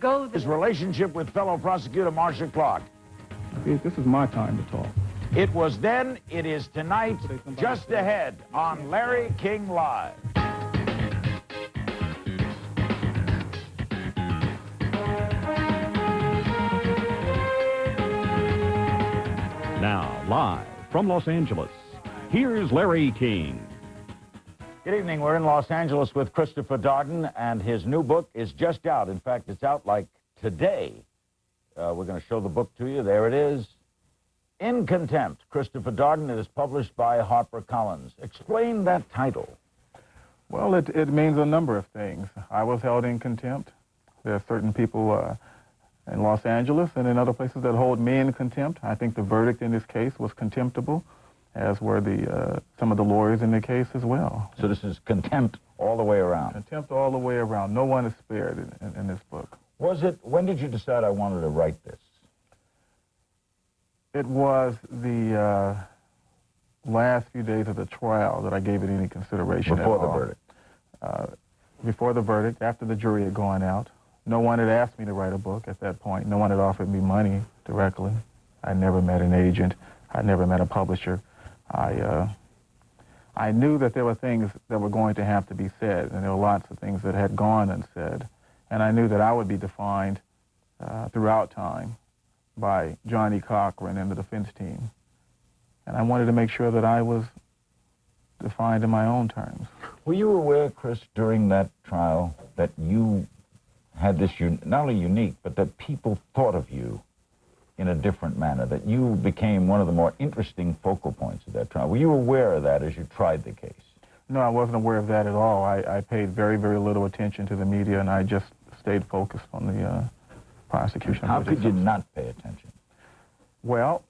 Go His relationship with fellow prosecutor Marsha Clark. This is my time to talk. It was then, it is tonight, just ahead on Larry King Live. Now, live from Los Angeles, here's Larry King. Good evening. We're in Los Angeles with Christopher Darden, and his new book is just out. In fact, it's out like today. We're going to show the book to you. There it is. In Contempt, Christopher Darden. It is published by HarperCollins. Explain that title. Well, it means a number of things. I was held in contempt. There are certain people in Los Angeles and in other places that hold me in contempt. I think the verdict in this case was contemptible, as were some of the lawyers in the case as well. So this is contempt all the way around. Contempt all the way around. No one is spared in this book. When did you decide I wanted to write this? It was the last few days of the trial that I gave it any consideration Before at all. the verdict? Before the verdict, after the jury had gone out. No one had asked me to write a book at that point. No one had offered me money directly. I never met an agent. I never met a publisher. I knew that there were things that were going to have to be said, and there were lots of things that had gone unsaid. And I knew that I would be defined throughout time by Johnny Cochran and the defense team. And I wanted to make sure that I was defined in my own terms. Were you aware, Chris, during that trial that you had this not only unique, but that people thought of you in a different manner, that you became one of the more interesting focal points of that trial? Were you aware of that as you tried the case? No, I wasn't aware of that at all. I paid very, very little attention to the media, and I just stayed focused on the prosecution. How could you not pay attention? Well...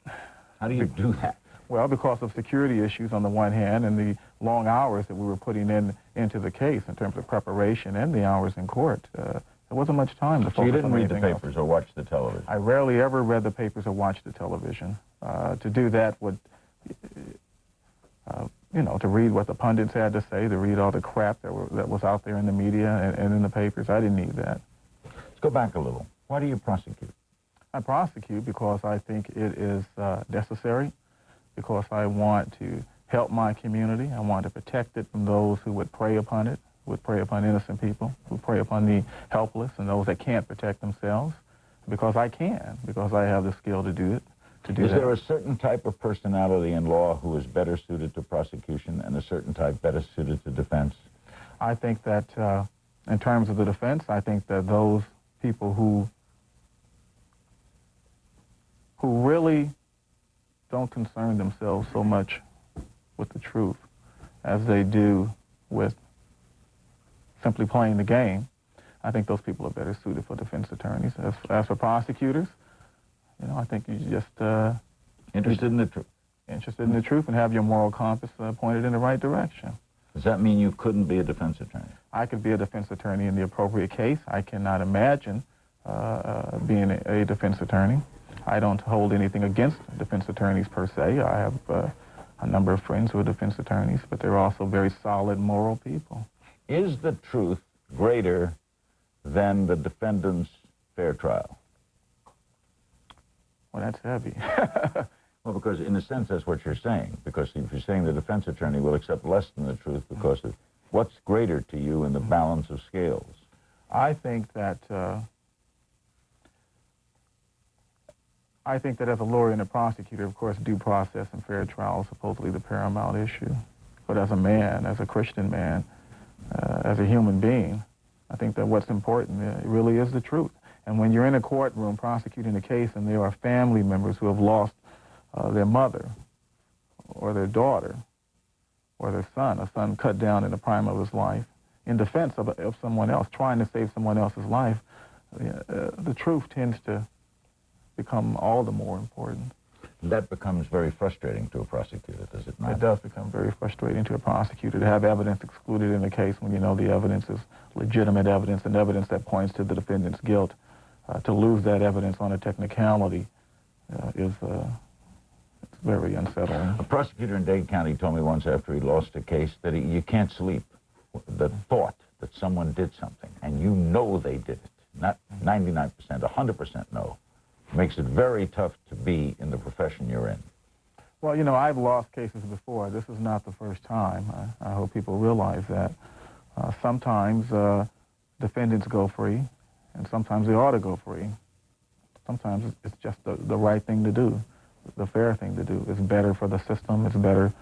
How do you do that? Well, because of security issues on the one hand and the long hours that we were putting into the case in terms of preparation and the hours in court. There wasn't much time to focus on anything else. So you didn't read the papers or watch the television? I rarely ever read the papers or watched the television. To do that would, to read what the pundits had to say, to read all the crap that was out there in the media and in the papers, I didn't need that. Let's go back a little. Why do you prosecute? I prosecute because I think it is necessary, because I want to help my community. I want to protect it from those who would prey upon it, would prey upon innocent people, who prey upon the helpless and those that can't protect themselves, because I can, because I have the skill to do it. Is there a certain type of personality in law who is better suited to prosecution and a certain type better suited to defense? I think that in terms of the defense, I think that those people who really don't concern themselves so much with the truth as they do with simply playing the game, I think those people are better suited for defense attorneys. As for prosecutors, I think you just... interested in the truth. Interested in the truth and have your moral compass pointed in the right direction. Does that mean you couldn't be a defense attorney? I could be a defense attorney in the appropriate case. I cannot imagine being a defense attorney. I don't hold anything against defense attorneys per se. I have a number of friends who are defense attorneys, but they're also very solid, moral people. Is the truth greater than the defendant's fair trial? Well, that's heavy. Well, because in a sense, that's what you're saying. Because if you're saying the defense attorney will accept less than the truth because of what's greater to you in the balance of scales? I think that as a lawyer and a prosecutor, of course, due process and fair trial is supposedly the paramount issue. But as a man, as a Christian man, as a human being, I think that what's important really is the truth. And when you're in a courtroom prosecuting a case and there are family members who have lost their mother or their daughter or their son, a son cut down in the prime of his life, in defense of someone else, trying to save someone else's life, the truth tends to become all the more important. That becomes very frustrating to a prosecutor, does it not? It does become very frustrating to a prosecutor to have evidence excluded in the case when you know the evidence is legitimate evidence and evidence that points to the defendant's guilt. To lose that evidence on a technicality is very unsettling. A prosecutor in Dade County told me once after he lost a case that you can't sleep. The thought that someone did something, and you know they did it, not 99%, 100% no, makes it very tough to be in the profession you're in. Well, you know, I've lost cases before. This is not the first time. I hope people realize that. Sometimes defendants go free, and sometimes they ought to go free. Sometimes it's just the right thing to do, the fair thing to do. It's better for the system. It's better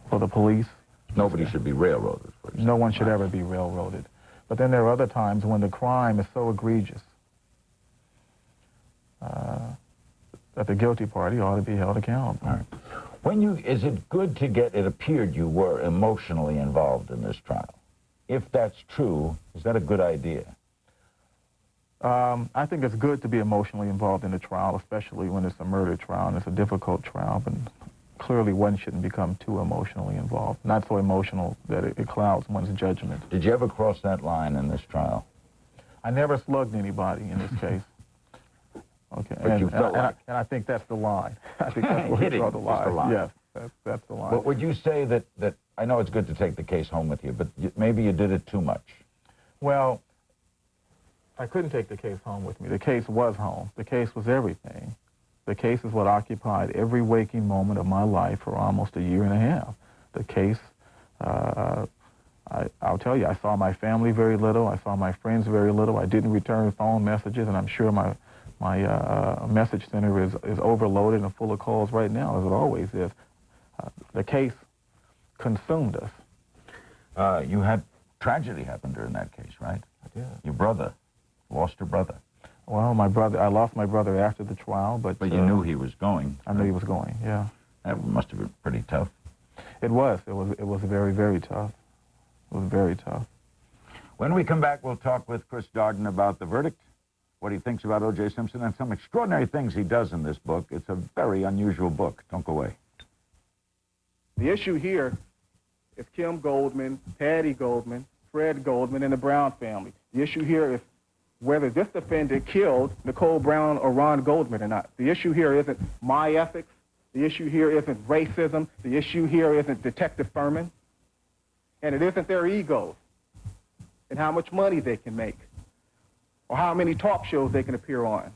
for the police. Nobody should be railroaded, for example. No one should ever be railroaded. But then there are other times when the crime is so egregious that the guilty party ought to be held accountable. All right. Is it good to get, it appeared you were emotionally involved in this trial. If that's true, is that a good idea? I think it's good to be emotionally involved in a trial, especially when it's a murder trial and it's a difficult trial, but clearly one shouldn't become too emotionally involved. Not so emotional that it clouds one's judgment. Did you ever cross that line in this trial? I never slugged anybody in this case. Okay, But you felt like... and I think that's the line. I think that's where we draw the line. Yes, that's the line. But would you say that, I know it's good to take the case home with you, but maybe you did it too much? Well, I couldn't take the case home with me. The case was home. The case was everything. The case is what occupied every waking moment of my life for almost a year and a half. The case, I'll tell you, I saw my family very little. I saw my friends very little. I didn't return phone messages, and I'm sure my message center is overloaded and full of calls right now, as it always is. The case consumed us. You had tragedy happen during that case, right? I did. Your brother lost your brother. Well, I lost my brother after the trial, but you knew he was going. I knew he was going, yeah. That must have been pretty tough. It was. It was very, very tough. It was very tough. When we come back, we'll talk with Chris Darden about the verdict, what he thinks about O.J. Simpson, and some extraordinary things he does in this book. It's a very unusual book. Don't go away. The issue here is Kim Goldman, Patty Goldman, Fred Goldman, and the Brown family. The issue here is whether this defendant killed Nicole Brown or Ron Goldman or not. The issue here isn't my ethics. The issue here isn't racism. The issue here isn't Detective Furman. And it isn't their egos and how much money they can make or how many talk shows they can appear on.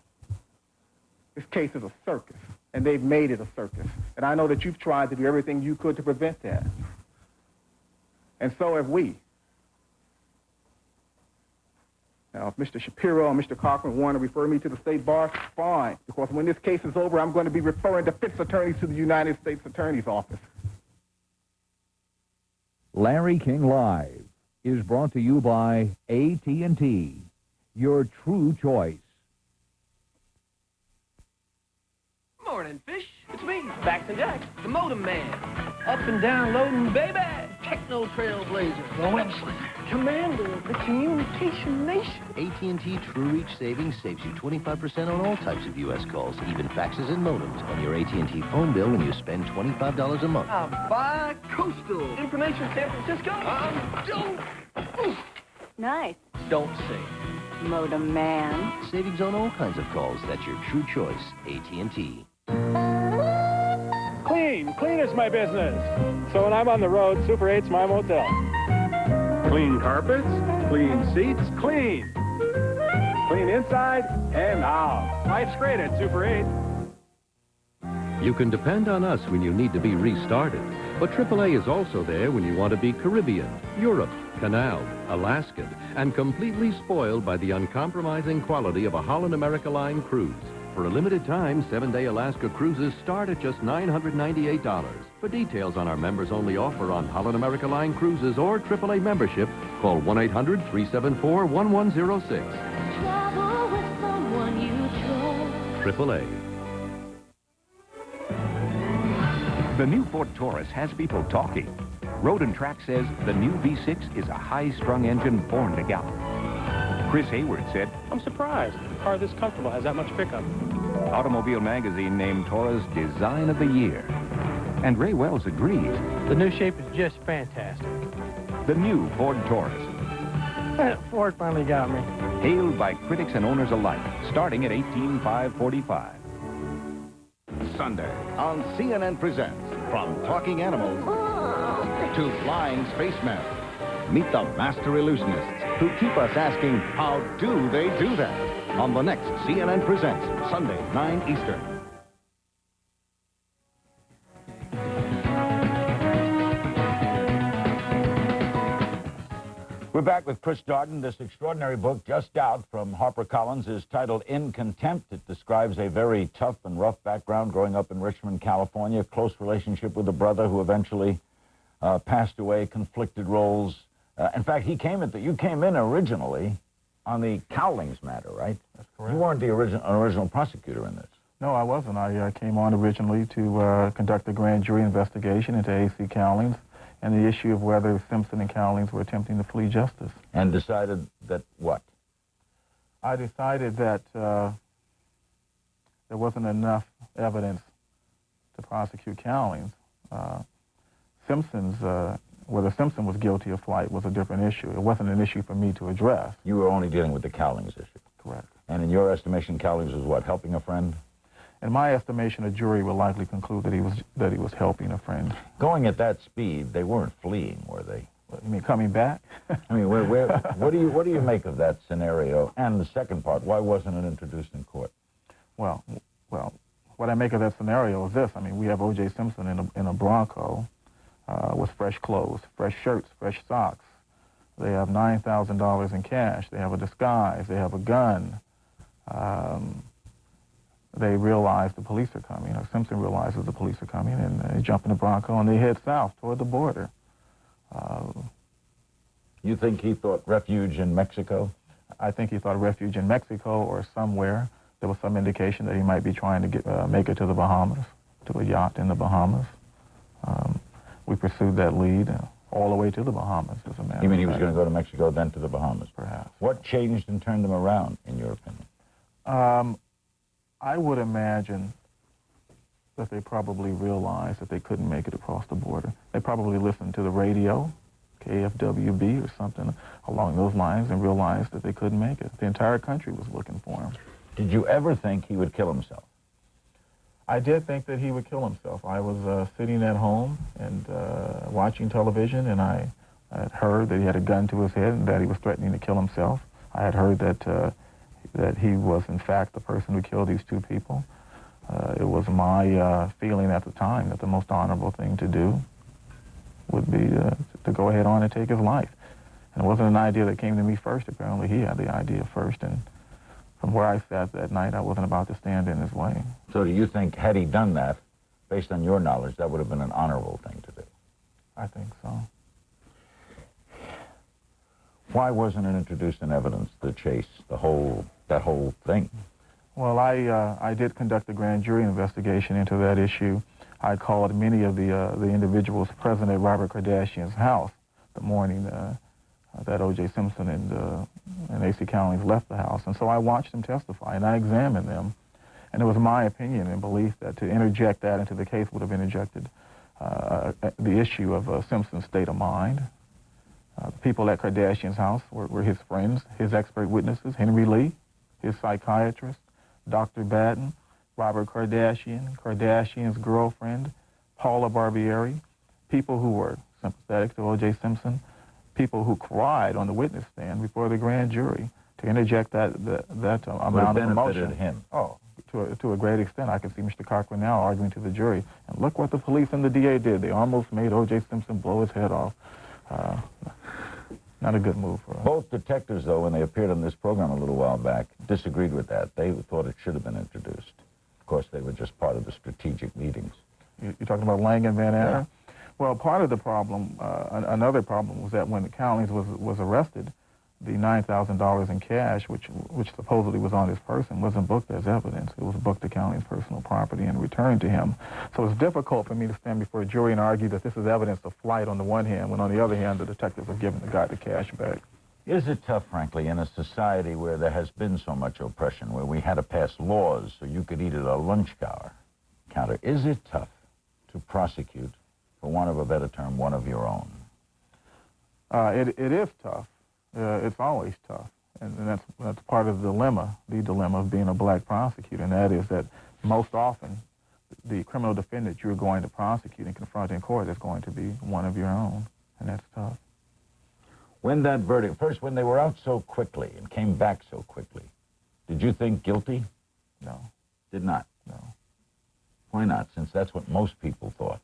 This case is a circus, and they've made it a circus. And I know that you've tried to do everything you could to prevent that. And so have we. Now, if Mr. Shapiro and Mr. Cochran want to refer me to the state bar, fine. Because when this case is over, I'm going to be referring defense attorneys to the United States Attorney's Office. Larry King Live is brought to you by AT&T, your true choice. Morning, fish. It's me, Baxton Jack, the modem man. Up and down loading, baby. Techno trailblazer, the web slinger, commander of the communication nation. AT&T True Reach Savings saves you 25% on all types of U.S. calls, even faxes and modems on your AT&T phone bill when you spend $25 a month. Bi-coastal. Information San Francisco. Don't. Nice. Don't say. Modem man. Savings on all kinds of calls. That's your true choice, AT&T. Clean is my business. So when I'm on the road, Super 8's my motel. Clean carpets, clean seats, clean. Clean inside and out. Life's great at Super 8. You can depend on us when you need to be restarted. But AAA is also there when you want to be Caribbean, Europe, Canal, Alaskan, and completely spoiled by the uncompromising quality of a Holland America Line cruise. For a limited time, 7-day Alaska cruises start at just $998. For details on our members-only offer on Holland America Line cruises or AAA membership, call 1-800-374-1106. Travel with someone you trust. AAA. The new Ford Taurus has people talking. Road and Track says the new V6 is a high-strung engine born to gallop. Chris Hayward said, I'm surprised. A car this comfortable has that much pickup. Automobile Magazine named Taurus Design of the Year. And Ray Wells agrees. The new shape is just fantastic. The new Ford Taurus, Ford finally got me. hailed by critics and owners alike, starting at $18,545. Sunday on CNN Presents, from talking animals to flying spacemen. Meet the master illusionists who keep us asking, how do they do that? On the next CNN Presents, Sunday, 9 Eastern. We're back with Chris Darden. This extraordinary book, just out from HarperCollins, is titled In Contempt. It describes a very tough and rough background growing up in Richmond, California, close relationship with a brother who eventually passed away, conflicted roles. In fact, you came in originally on the Cowlings matter, right? That's correct. You weren't the original prosecutor in this. No, I wasn't. I came on originally to conduct a grand jury investigation into A.C. Cowlings and the issue of whether Simpson and Cowlings were attempting to flee justice. And decided that what? I decided that there wasn't enough evidence to prosecute Cowlings. Whether Simpson was guilty of flight was a different issue. It wasn't an issue for me to address. You were only dealing with the Cowlings issue. Correct. And in your estimation, Cowlings was what, helping a friend? In my estimation, a jury would likely conclude that he was helping a friend. Going at that speed, they weren't fleeing, were they? You mean coming back? I mean, what do you make of that scenario? And the second part, why wasn't it introduced in court? Well, what I make of that scenario is this. I mean, we have O.J. Simpson in a Bronco with fresh clothes, fresh shirts, fresh socks. They have $9,000 in cash. They have a disguise. They have a gun. They realize the police are coming, or Simpson realizes the police are coming, and they jump in the Bronco and they head south toward the border. You think he thought refuge in Mexico? I think he thought refuge in Mexico or somewhere. There was some indication that he might be trying to make it to the Bahamas, to a yacht in the Bahamas. We pursued that lead all the way to the Bahamas, as a matter of fact. You mean he was going to go to Mexico, then to the Bahamas? Perhaps. What changed and turned them around, in your opinion? I would imagine that they probably realized that they couldn't make it across the border. They probably listened to the radio, KFWB or something along those lines, and realized that they couldn't make it. The entire country was looking for him. Did you ever think he would kill himself? I did think that he would kill himself. I was sitting at home and watching television, and I had heard that he had a gun to his head and that he was threatening to kill himself. I had heard that he was, in fact, the person who killed these two people. It was my feeling at the time that the most honorable thing to do would be to go ahead on and take his life. And it wasn't an idea that came to me first. Apparently, he had the idea first, and from where I sat that night, I wasn't about to stand in his way. So do you think, had he done that, based on your knowledge, that would have been an honorable thing to do? I think so. Why wasn't it introduced in evidence, the chase, that whole thing? Well, I did conduct a grand jury investigation into that issue. I called many of the individuals present at Robert Kardashian's house the morning that O.J. Simpson and A.C. Cowlings left the house. And so I watched them testify, and I examined them. And it was my opinion and belief that to interject that into the case would have interjected the issue of Simpson's state of mind. The people at Kardashian's house were his friends, his expert witnesses, Henry Lee, his psychiatrist, Dr. Batten, Robert Kardashian, Kardashian's girlfriend, Paula Barbieri, people who were sympathetic to O.J. Simpson, people who cried on the witness stand before the grand jury. To interject that amount of emotion. Him. Oh, to a great extent. I can see Mr. Cochran now arguing to the jury, and look what the police and the DA did. They almost made O.J. Simpson blow his head off. Not a good move for us. Both detectives, though, when they appeared on this program a little while back, disagreed with that. They thought it should have been introduced. Of course, they were just part of the strategic meetings. You're talking about Lang and Van Adder? Yeah. Well, part of the problem, another problem, was that when Cowlings was arrested, the $9,000 in cash, which supposedly was on his person, wasn't booked as evidence. It was booked to Cowlings' personal property and returned to him. So it's difficult for me to stand before a jury and argue that this is evidence of flight on the one hand, when on the other hand, the detectives have given the guy the cash back. Is it tough, frankly, in a society where there has been so much oppression, where we had to pass laws so you could eat at a lunch counter, is it tough to prosecute, for want of a better term, one of your own? It is tough. It's always tough, and that's part of the dilemma of being a black prosecutor, and that is that most often the criminal defendant you're going to prosecute and confront in court is going to be one of your own, and that's tough. When that verdict, first, when they were out so quickly and came back so quickly, did you think guilty? No. Did not? No. Why not, since that's what most people thought?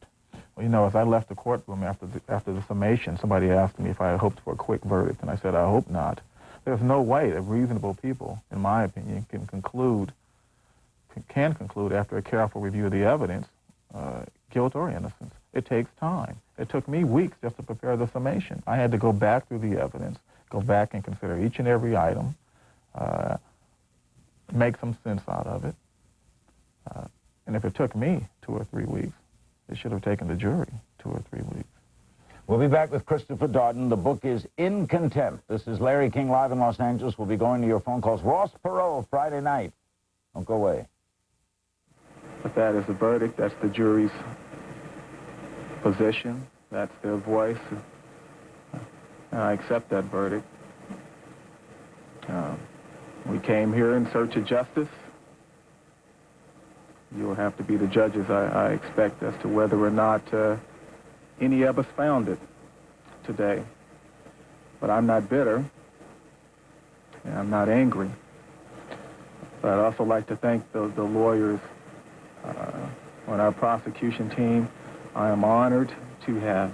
Well, you know, as I left the courtroom after the summation, somebody asked me if I hoped for a quick verdict, and I said, I hope not. There's no way that reasonable people, in my opinion, can conclude after a careful review of the evidence, guilt or innocence. It takes time. It took me weeks just to prepare the summation. I had to go back through the evidence, go back and consider each and every item, make some sense out of it. And if it took me 2 or 3 weeks, it should have taken the jury 2 or 3 weeks. We'll be back with Christopher Darden. The book is In Contempt. This is Larry King live in Los Angeles. We'll be going to your phone calls. Ross Perot, Friday night. Don't go away. But that is the verdict. That's the jury's position. That's their voice. And I accept that verdict. We came here in search of justice. You will have to be the judges, I expect, as to whether or not any of us found it today. But I'm not bitter, and I'm not angry. But I'd also like to thank the lawyers on our prosecution team. I am honored to have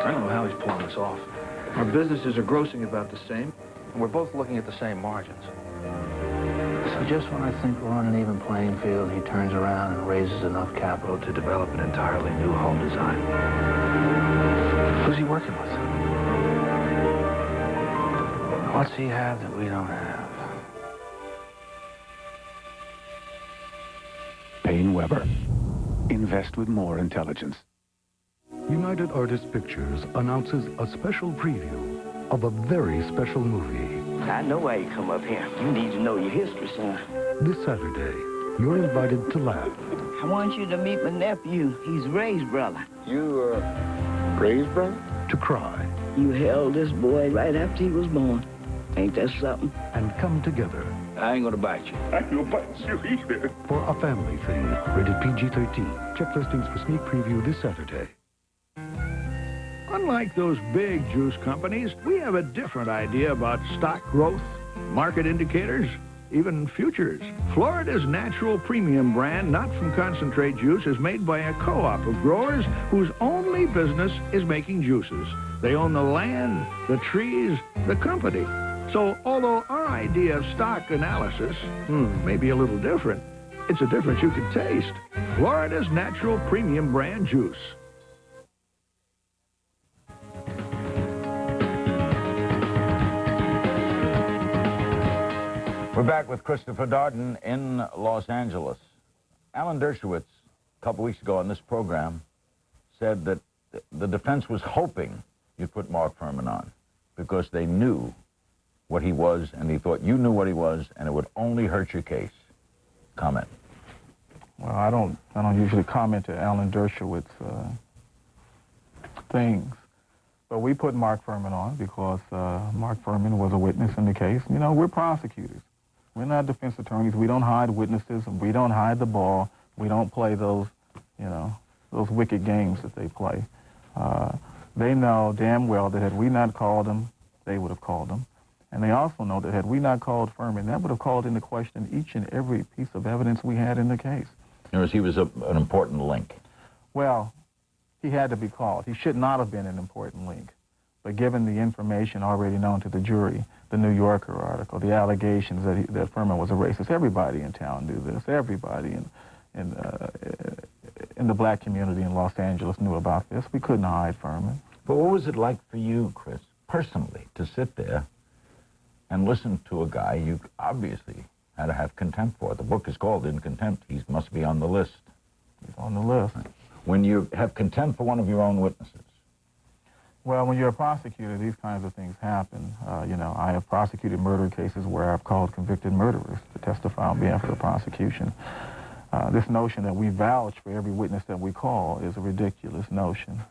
I don't know how he's pulling this off. Our businesses are grossing about the same, and we're both looking at the same margins. So just when I think we're on an even playing field, he turns around and raises enough capital to develop an entirely new home design. Who's he working with? What's he have that we don't have? Payne Weber. Invest with more intelligence. United Artists Pictures announces a special preview of a very special movie. I know why you come up here. You need to know your history, son. This Saturday, you're invited to laugh. I want you to meet my nephew. He's Ray's brother. You, Ray's brother? To cry. You held this boy right after he was born. Ain't that something? And come together. I ain't gonna bite you. I ain't gonna bite you either. For a family thing. Rated PG-13. Check listings for sneak preview this Saturday. Unlike those big juice companies, we have a different idea about stock growth, market indicators, even futures. Florida's natural premium brand, not from concentrate juice, is made by a co-op of growers whose only business is making juices. They own the land, the trees, the company. So although our idea of stock analysis may be a little different, it's a difference you can taste. Florida's natural premium brand juice. We're back with Christopher Darden in Los Angeles. Alan Dershowitz, a couple weeks ago on this program, said that the defense was hoping you'd put Mark Fuhrman on because they knew what he was, and he thought you knew what he was, and it would only hurt your case. Comment. Well, I don't usually comment to Alan Dershowitz things, but we put Mark Fuhrman on because Mark Fuhrman was a witness in the case. You know, we're prosecutors. We're not defense attorneys. We don't hide witnesses. We don't hide the ball. We don't play those, you know, those wicked games that they play. They know damn well that had we not called them, they would have called them. And they also know that had we not called Fuhrman, that would have called into question each and every piece of evidence we had in the case. In other words, he was an important link. Well, he had to be called. He should not have been an important link. But given the information already known to the jury, the New Yorker article, the allegations that Fuhrman was a racist, everybody in town knew this. Everybody in the black community in Los Angeles knew about this. We couldn't hide Fuhrman. But what was it like for you, Chris, personally, to sit there and listen to a guy you obviously had to have contempt for. The book is called In Contempt. He must be on the list. He's on the list. When you have contempt for one of your own witnesses. Well, when you're a prosecutor, these kinds of things happen. You know, I have prosecuted murder cases where I've called convicted murderers to testify on behalf of the prosecution. This notion that we vouch for every witness that we call is a ridiculous notion.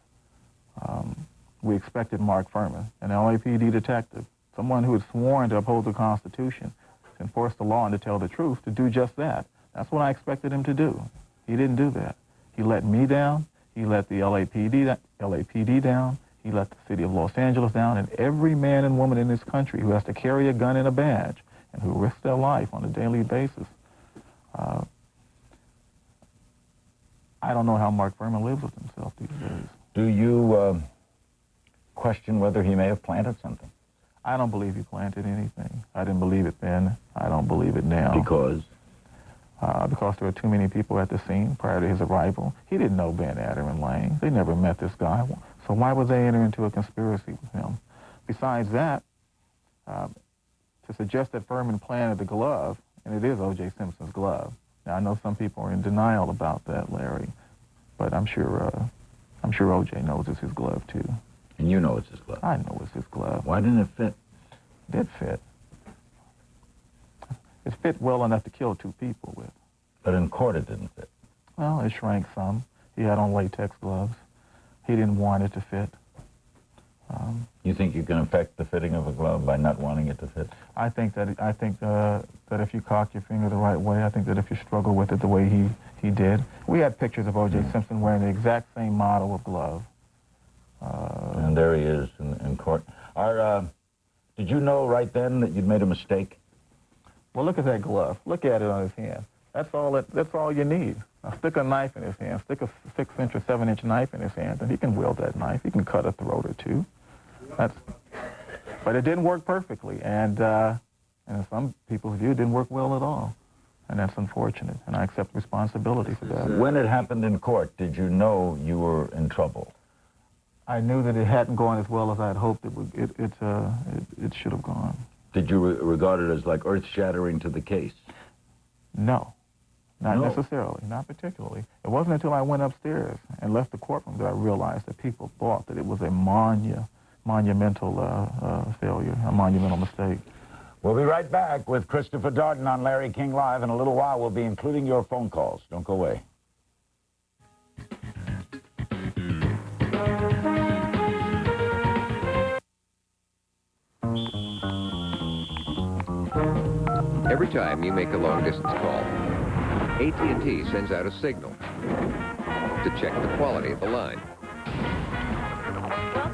We expected Mark Furman, an LAPD detective, someone who had sworn to uphold the Constitution, to enforce the law and to tell the truth, to do just that. That's what I expected him to do. He didn't do that. He let me down. He let the LAPD down. He let the city of Los Angeles down, and every man and woman in this country who has to carry a gun and a badge and who risk their life on a daily basis. I don't know how Mark Furman lives with himself these days. Do you question whether he may have planted something? I don't believe he planted anything. I didn't believe it then. I don't believe it now. Because? Because there were too many people at the scene prior to his arrival. He didn't know Ben Adder and Lang. They never met this guy. So why would they enter into a conspiracy with him? Besides that, to suggest that Furman planted the glove, and it is O.J. Simpson's glove. Now, I know some people are in denial about that, Larry, but I'm sure O.J. knows it's his glove, too. And you know it's his glove? I know it's his glove. Why didn't it fit? It did fit. It fit well enough to kill two people with. But in court it didn't fit. Well, it shrank some. He had on latex gloves. He didn't want it to fit. You think you can affect the fitting of a glove by not wanting it to fit? I think that if you cock your finger the right way, I think that if you struggle with it the way he did. We had pictures of O.J. Simpson wearing the exact same model of glove. And there he is in court. Did you know right then that you'd made a mistake? Well, look at that glove. Look at it on his hand. That's all you need. Now, stick a knife in his hand. Stick a 6-inch or 7-inch knife in his hand, and he can wield that knife. He can cut a throat or two. But it didn't work perfectly, and in some people's view, it didn't work well at all. And that's unfortunate, and I accept responsibility for that. When it happened in court, did you know you were in trouble? I knew that it hadn't gone as well as I had hoped it should have gone. Did you regard it as like earth-shattering to the case? No, not necessarily, not particularly. It wasn't until I went upstairs and left the courtroom that I realized that people thought that it was a monumental failure, a monumental mistake. We'll be right back with Christopher Darden on Larry King Live. In a little while, we'll be including your phone calls. Don't go away. Every time you make a long-distance call, AT&T sends out a signal to check the quality of the line,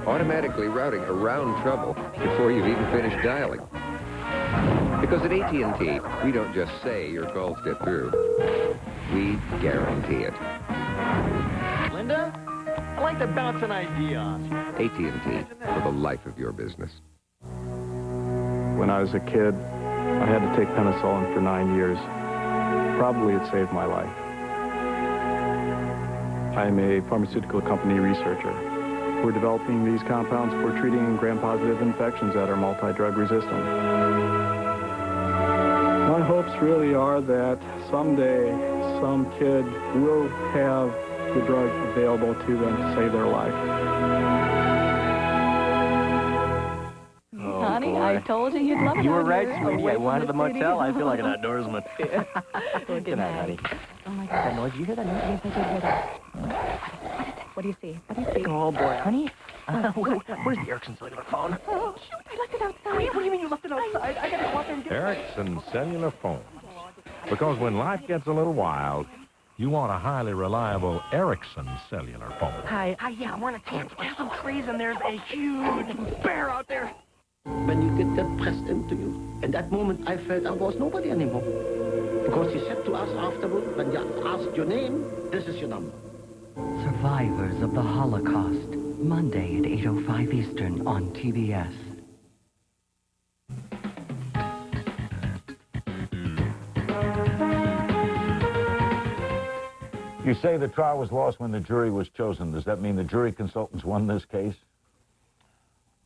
automatically routing around trouble before you've even finished dialing. Because at AT&T, we don't just say your calls get through. We guarantee it. Linda, I'd like to bounce an idea on you. AT&T, for the life of your business. When I was a kid, I had to take penicillin for 9 years. Probably it saved my life. I'm a pharmaceutical company researcher. We're developing these compounds for treating gram-positive infections that are multi-drug resistant. My hopes really are that someday some kid will have the drug available to them to save their life. Honey, I told you you'd love it. You were out right, here, sweetie. away I from wanted the motel. I feel like an studio. outdoorsman. Good night, honey. Oh my God, that noise. Did you hear that noise? Yes, I did hear that. What do you see? What do you see? Oh, boy. Honey? Where's the Erickson cellular phone? Oh, shoot, I left it outside. What do you mean you left it outside? I gotta go out there and get it. Erickson cellular phones. Because when life gets a little wild, you want a highly reliable Erickson cellular phone. Hi, yeah, I'm wearing a tan. There's some trees and there's a huge bear out there. When you get that pressed into you, at that moment I felt I was nobody anymore. Because he said to us afterward, when you asked your name, this is your number. Survivors of the Holocaust, Monday at 8:05 Eastern on TBS. You say the trial was lost when the jury was chosen. Does that mean the jury consultants won this case?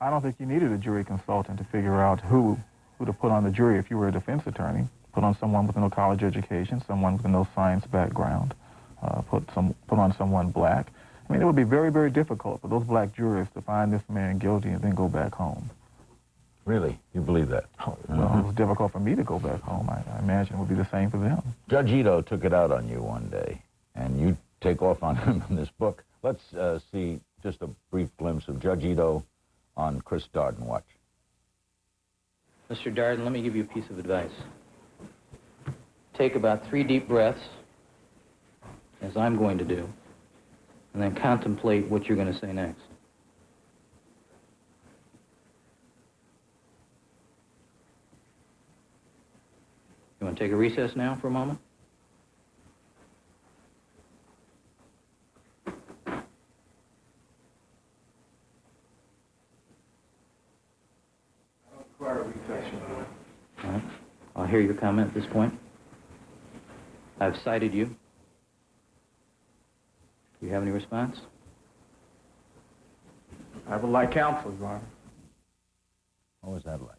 I don't think you needed a jury consultant to figure out who who to put on the jury if you were a defense attorney. Put on someone with no college education, someone with no science background, put on someone black. I mean, it would be very, very difficult for those black jurors to find this man guilty and then go back home. Really? You believe that? Oh, well, it was difficult for me to go back home. I imagine it would be the same for them. Judge Ito took it out on you one day, and you take off on him in this book. Let's see just a brief glimpse of Judge Ito on Chris Darden. Watch. Mr. Darden, let me give you a piece of advice. Take about 3 deep breaths, as I'm going to do, and then contemplate what you're going to say next. You want to take a recess now for a moment? Require a recess. All right. I'll hear your comment at this point. I've cited you. Do you have any response? I would like counsel, Your Honor. What was that like?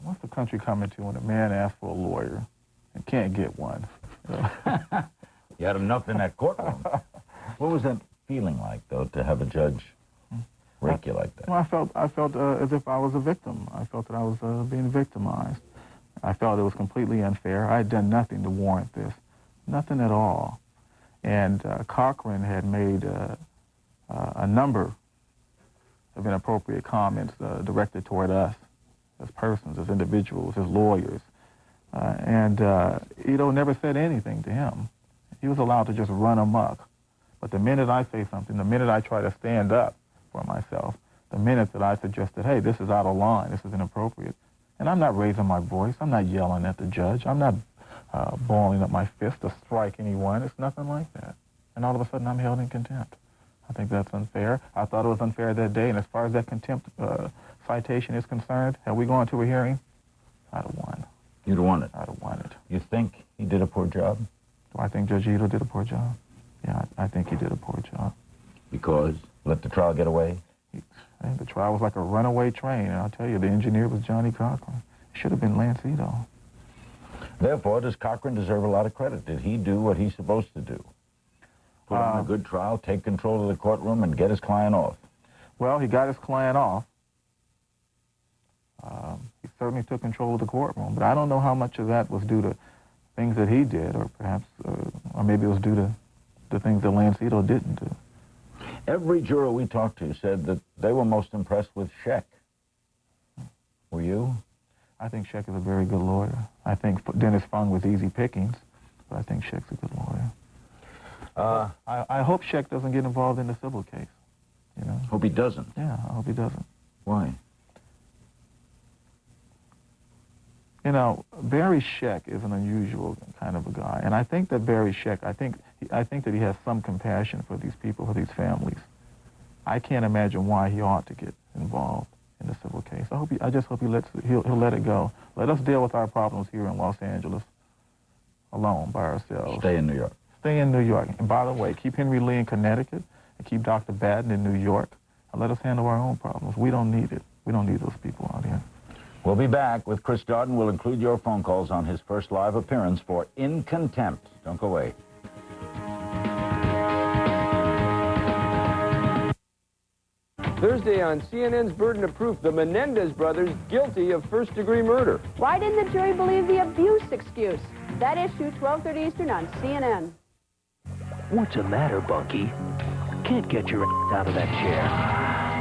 What's the country coming to when a man asks for a lawyer and can't get one? You had enough in that courtroom. What was that feeling like, though, to have a judge rake you like that? Well, I felt as if I was a victim. I felt that I was being victimized. I felt it was completely unfair. I had done nothing to warrant this, nothing at all. And Cochran had made a number of inappropriate comments directed toward us as persons, as individuals, as lawyers. And Ito never said anything to him. He was allowed to just run amok. But the minute I say something, the minute I try to stand up for myself, the minute that I suggested, hey, this is out of line, this is inappropriate, and I'm not raising my voice, I'm not yelling at the judge, I'm not balling up my fist to strike anyone, it's nothing like that. And all of a sudden I'm held in contempt. I think that's unfair. I thought it was unfair that day, and as far as that contempt citation is concerned, had we gone to a hearing, I'd have won. You'd have won it? I'd have won it. You think he did a poor job? Do I think Judge Ito did a poor job? Yeah, I think he did a poor job. Because? Let the trial get away? I think the trial was like a runaway train, and I'll tell you, the engineer was Johnny Cochran. It should have been Lance Ito. Therefore, does Cochran deserve a lot of credit? Did he do what he's supposed to do? Put on a good trial, take control of the courtroom, and get his client off? Well, he got his client off. He certainly took control of the courtroom, but I don't know how much of that was due to things that he did, or perhaps, or maybe it was due to the things that Lance Ito didn't do. Every juror we talked to said that they were most impressed with Scheck. Were you? I think Scheck is a very good lawyer. I think Dennis Fung was easy pickings, but I think Scheck's a good lawyer. I hope Scheck doesn't get involved in the civil case. You know? Hope he doesn't? Yeah, I hope he doesn't. Why? You know, Barry Scheck is an unusual kind of a guy, and I think that Barry Scheck, I think that he has some compassion for these people, for these families. I can't imagine why he ought to get involved in the civil case. I just hope he'll let it go. Let us deal with our problems here in Los Angeles alone, by ourselves. Stay in New York. Stay in New York. And by the way, keep Henry Lee in Connecticut and keep Dr. Batten in New York, and let us handle our own problems. We don't need it. We don't need those people out here. We'll be back with Chris Darden. We'll include your phone calls on his first live appearance for In Contempt. Don't go away. Thursday on CNN's Burden of Proof, the Menendez brothers guilty of first-degree murder. Why didn't the jury believe the abuse excuse? That issue, 12:30 Eastern on CNN. What's the matter, Bunky? Can't get your ass out of that chair.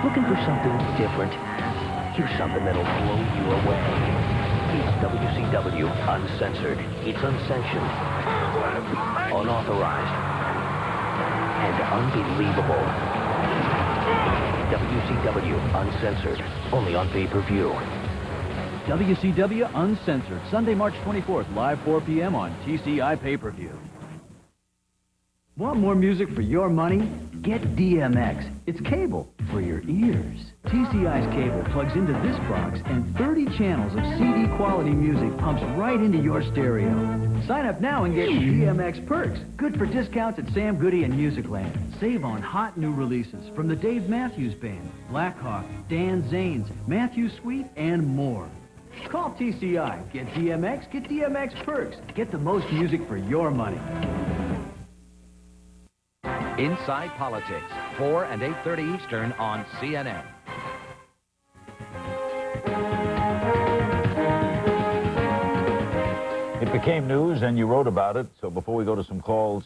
Looking for something different? Here's something that'll blow you away. It's WCW Uncensored. It's unsanctioned, unauthorized, and unbelievable. WCW Uncensored, only on pay-per-view. WCW Uncensored, Sunday, March 24th, live 4 p.m. on TCI pay-per-view. Want more music for your money? Get DMX. It's cable for your ears. TCI's cable plugs into this box, and 30 channels of CD quality music pumps right into your stereo. Sign up now and get DMX perks. Good for discounts at Sam Goody and Musicland. Save on hot new releases from the Dave Matthews Band, Black Hawk, Dan Zanes, Matthew Sweet, and more. Call TCI. Get DMX, get DMX perks. Get the most music for your money. Inside Politics, 4 and 8:30 Eastern on CNN. It became news, and you wrote about it. So before we go to some calls,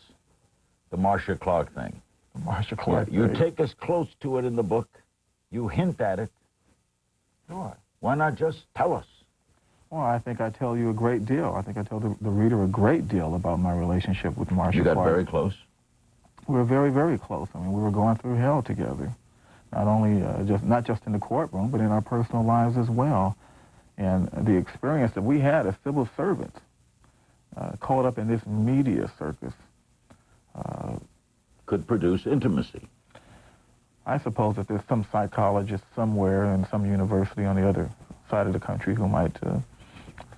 the Marcia Clark thing. The Marcia Clark You thing. take us close to it in the book. You hint at it. Sure. Why not just tell us? Well, I think I tell you a great deal. I think I tell the reader a great deal about my relationship with Marcia You got Clark. very close. We were very, very close. I mean, we were going through hell together. Not only not just in the courtroom, but in our personal lives as well. And the experience that we had as civil servants, caught up in this media circus, could produce intimacy. I suppose that there's some psychologist somewhere in some university on the other side of the country who might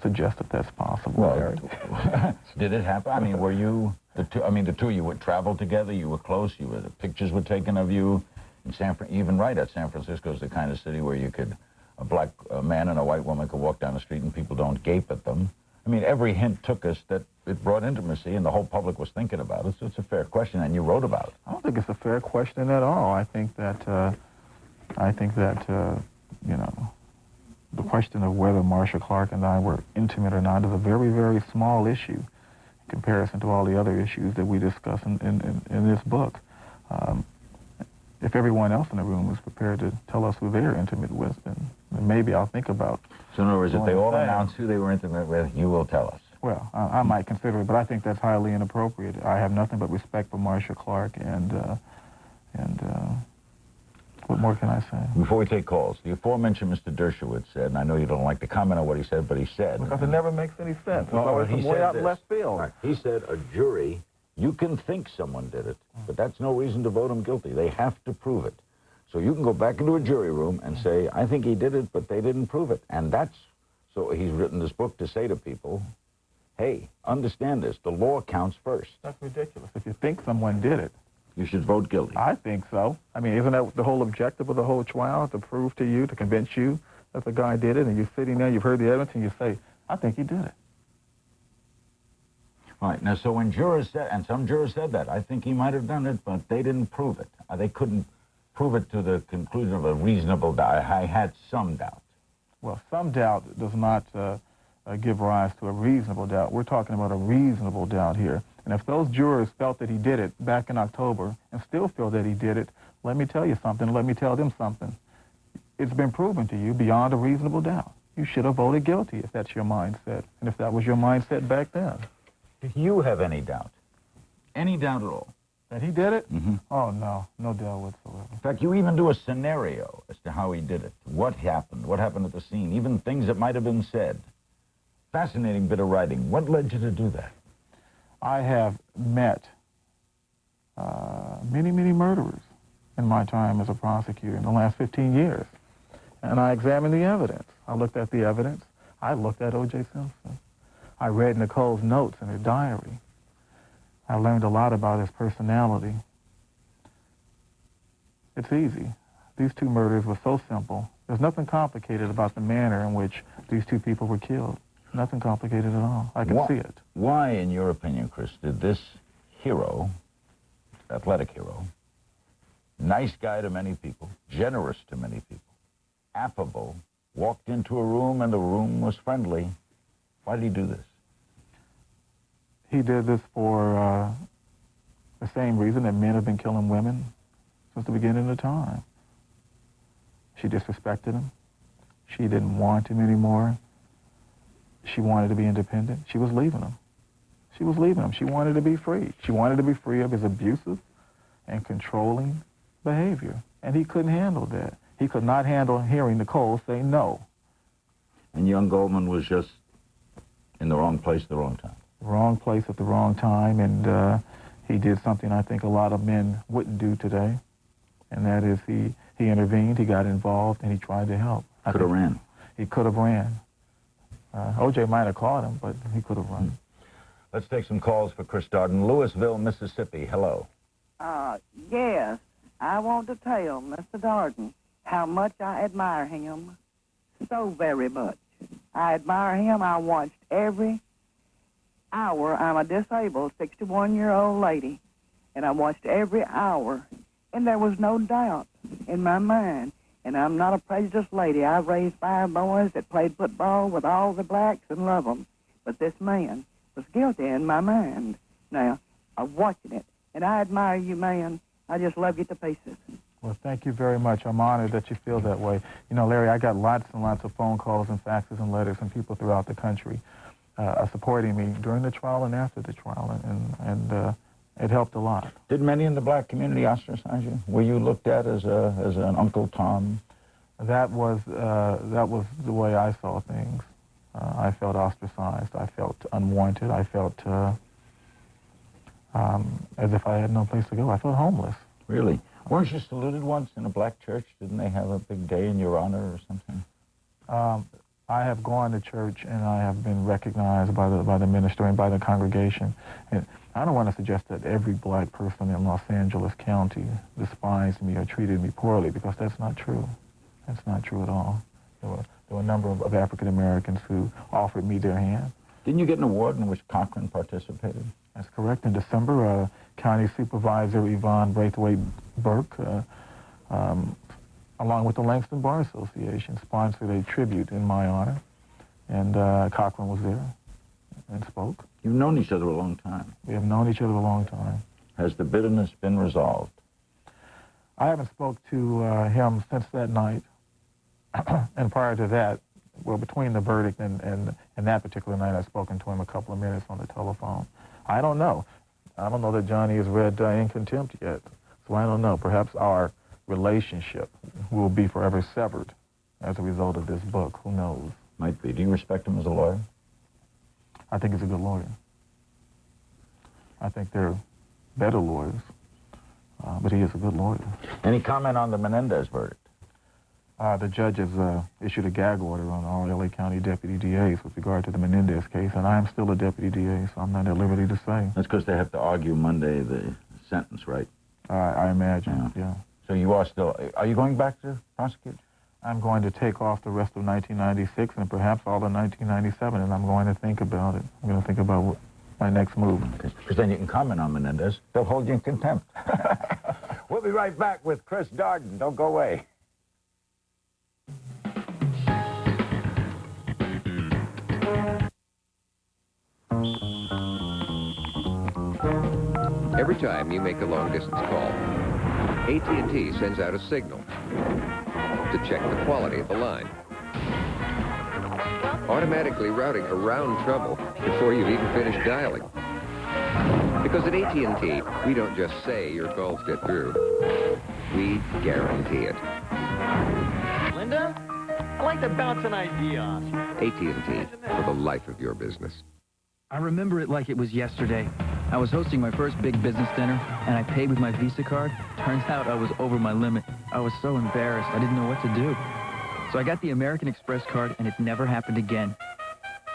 suggest that that's possible. Well, did it happen? I mean, were you the two? I mean, the two of you would travel together. You were close. You were. The pictures were taken of you in even right at San Francisco is the kind of city where you could a black man and a white woman could walk down the street and people don't gape at them. I mean, every hint took us that it brought intimacy, and the whole public was thinking about it. So it's a fair question, and you wrote about it. I don't think it's a fair question at all. I think that you know, the question of whether Marcia Clark and I were intimate or not is a very, very small issue in comparison to all the other issues that we discuss in this book. If everyone else in the room is prepared to tell us who they're intimate with, then maybe I'll think about. So in other words, if they all announce who they were intimate with, you will tell us. Well, I might consider it, but I think that's highly inappropriate. I have nothing but respect for Marcia Clark, and what more can I say? Before we take calls, the aforementioned Mr. Dershowitz said, and I know you don't like to comment on what he said, but he said... Because it never makes any sense. It's Well, always he some way said out this. left field. Right. He said a jury, you can think someone did it, but that's no reason to vote him guilty. They have to prove it. So you can go back into a jury room and say, I think he did it, but they didn't prove it. And that's... So he's written this book to say to people, hey, understand this. The law counts first. That's ridiculous. If you think someone did it, you should vote guilty. I think so. I mean, isn't that the whole objective of the whole trial, to prove to you, to convince you that the guy did it, and you're sitting there, you've heard the evidence, and you say, I think he did it. Right. Now, so when jurors said, and some jurors said that, I think he might have done it, but they didn't prove it. They couldn't prove it to the conclusion of a reasonable doubt. I had some doubt. Well, some doubt does not give rise to a reasonable doubt. We're talking about a reasonable doubt here. And if those jurors felt that he did it back in October and still feel that he did it, let me tell you something, let me tell them something. It's been proven to you beyond a reasonable doubt. You should have voted guilty if that's your mindset, and if that was your mindset back then. Did you have any doubt? Any doubt at all? That he did it? Mm-hmm. Oh, no. No doubt whatsoever. In fact, you even do a scenario as to how he did it. What happened at the scene, even things that might have been said. Fascinating bit of writing. What led you to do that? I have met many, many murderers in my time as a prosecutor in the last 15 years. And I examined the evidence. I looked at the evidence. I looked at O.J. Simpson. I read Nicole's notes in her diary. I learned a lot about his personality. It's easy. These two murders were so simple. There's nothing complicated about the manner in which these two people were killed. Nothing complicated at all. I can see it. Why, in your opinion, Chris, did this hero, athletic hero, nice guy to many people, generous to many people, affable, walked into a room and the room was friendly, why did he do this? He did this for the same reason that men have been killing women since the beginning of time. She disrespected him. She didn't want him anymore. She wanted to be independent. She was leaving him. She was leaving him. She wanted to be free. She wanted to be free of his abusive and controlling behavior. And he couldn't handle that. He could not handle hearing Nicole say no. And young Goldman was just in the wrong place at the wrong time. Wrong place at the wrong time, and he did something I think a lot of men wouldn't do today, and that is he intervened, he got involved, and he tried to help. Could have ran. He could have ran. O.J. might have caught him, but he could have run. Let's take some calls for Chris Darden. Louisville, Mississippi. Hello. Yes, I want to tell Mr. Darden how much I admire him so very much. I admire him. I watched every hour. I'm a disabled 61-year-old lady, and I watched every hour, and there was no doubt in my mind. And I'm not a prejudiced lady. I've raised 5 boys that played football with all the blacks and love them. But this man was guilty in my mind. Now, I'm watching it, and I admire you, man. I just love you to pieces. Well, thank you very much. I'm honored that you feel that way. You know, Larry, I got lots and lots of phone calls and faxes and letters from people throughout the country supporting me during the trial and after the trial, and it helped a lot. Did many in the black community ostracize you? Were you looked at as an Uncle Tom? That was the way I saw things. I felt ostracized. I felt unwanted. I felt as if I had no place to go. I felt homeless. Really? Weren't you saluted once in a black church? Didn't they have a big day in your honor or something? I have gone to church and I have been recognized by the minister and by the congregation. And I don't want to suggest that every black person in Los Angeles County despised me or treated me poorly, because that's not true. That's not true at all. There were a number of African Americans who offered me their hand. Didn't you get an award in which Cochran participated? That's correct. In December, County Supervisor Yvonne Braithwaite Burke, along with the Langston Bar Association, sponsored a tribute in my honor, and Cochran was there and spoke. You've known each other a long time. We have known each other a long time. Has the bitterness been resolved? I haven't spoke to him since that night, and prior to that, well, between the verdict and that particular night, I've spoken to him a couple of minutes on the telephone. I don't know. I don't know that Johnny has read In Contempt yet, so I don't know. Perhaps our relationship will be forever severed as a result of this book. Who knows? Might be. Do you respect him as a lawyer? I think he's a good lawyer. I think there are better lawyers, but he is a good lawyer. Any comment on the Menendez verdict? The judge has issued a gag order on all L.A. County deputy DAs with regard to the Menendez case, and I am still a deputy DA, so I'm not at liberty to say. That's because they have to argue Monday the sentence, right? I imagine, yeah. So you are still... Are you going back to prosecute? I'm going to take off the rest of 1996 and perhaps all of 1997, and I'm going to think about it. I'm going to think about my next move. Because then you can comment on Menendez. They'll hold you in contempt. We'll be right back with Chris Darden. Don't go away. Every time you make a long-distance call, AT&T sends out a signal to check the quality of the line, automatically routing around trouble before you've even finished dialing. Because at AT&T, we don't just say your calls get through. We guarantee it. Linda, I'd like to bounce an idea off you. AT&T, for the life of your business. I remember it like it was yesterday. I was hosting my first big business dinner, and I paid with my Visa card. Turns out I was over my limit. I was so embarrassed, I didn't know what to do. So I got the American Express card, and it never happened again.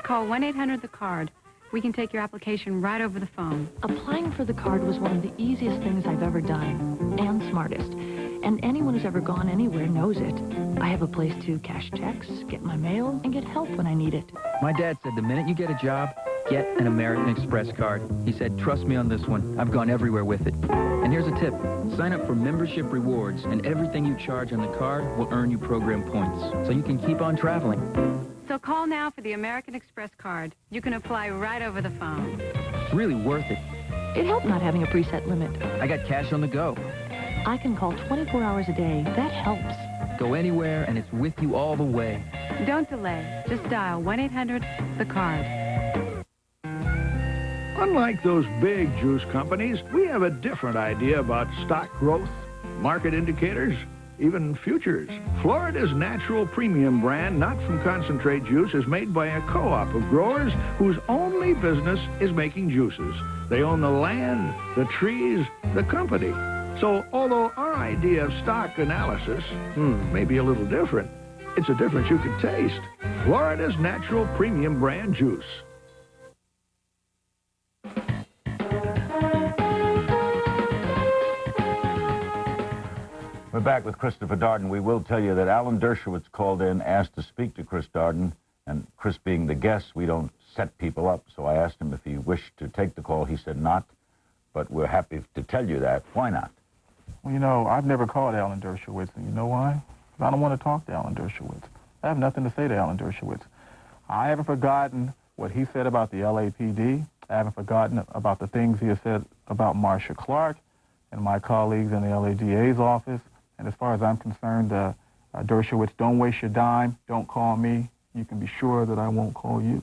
Call 1-800-THE-CARD. We can take your application right over the phone. Applying for the card was one of the easiest things I've ever done, and smartest. And anyone who's ever gone anywhere knows it. I have a place to cash checks, get my mail, and get help when I need it. My dad said the minute you get a job, get an American Express card. He said, trust me on this one. I've gone everywhere with it. And here's a tip. Sign up for membership rewards, and everything you charge on the card will earn you program points, so you can keep on traveling. So call now for the American Express card. You can apply right over the phone. It's really worth it. It helped not having a preset limit. I got cash on the go. I can call 24 hours a day. That helps. Go anywhere, and it's with you all the way. Don't delay. Just dial 1-800-THE-CARD. Unlike those big juice companies, we have a different idea about stock growth, market indicators, even futures. Florida's natural premium brand, not from concentrate juice, is made by a co-op of growers whose only business is making juices. They own the land, the trees, the company. So although our idea of stock analysis may be a little different, it's a difference you can taste. Florida's natural premium brand juice. We're back with Christopher Darden. We will tell you that Alan Dershowitz called in, asked to speak to Chris Darden, And Chris being the guest, we don't set people up, so I asked him if he wished to take the call. He said not, but we're happy to tell you that. Why not? Well, you know, I've never called Alan Dershowitz, and you know why? Because I don't want to talk to Alan Dershowitz. I have nothing to say to Alan Dershowitz. I haven't forgotten what he said about the LAPD. I haven't forgotten about the things he has said about Marcia Clark and my colleagues in the LADA's office. And as far as I'm concerned, Dershowitz, don't waste your dime. Don't call me. You can be sure that I won't call you.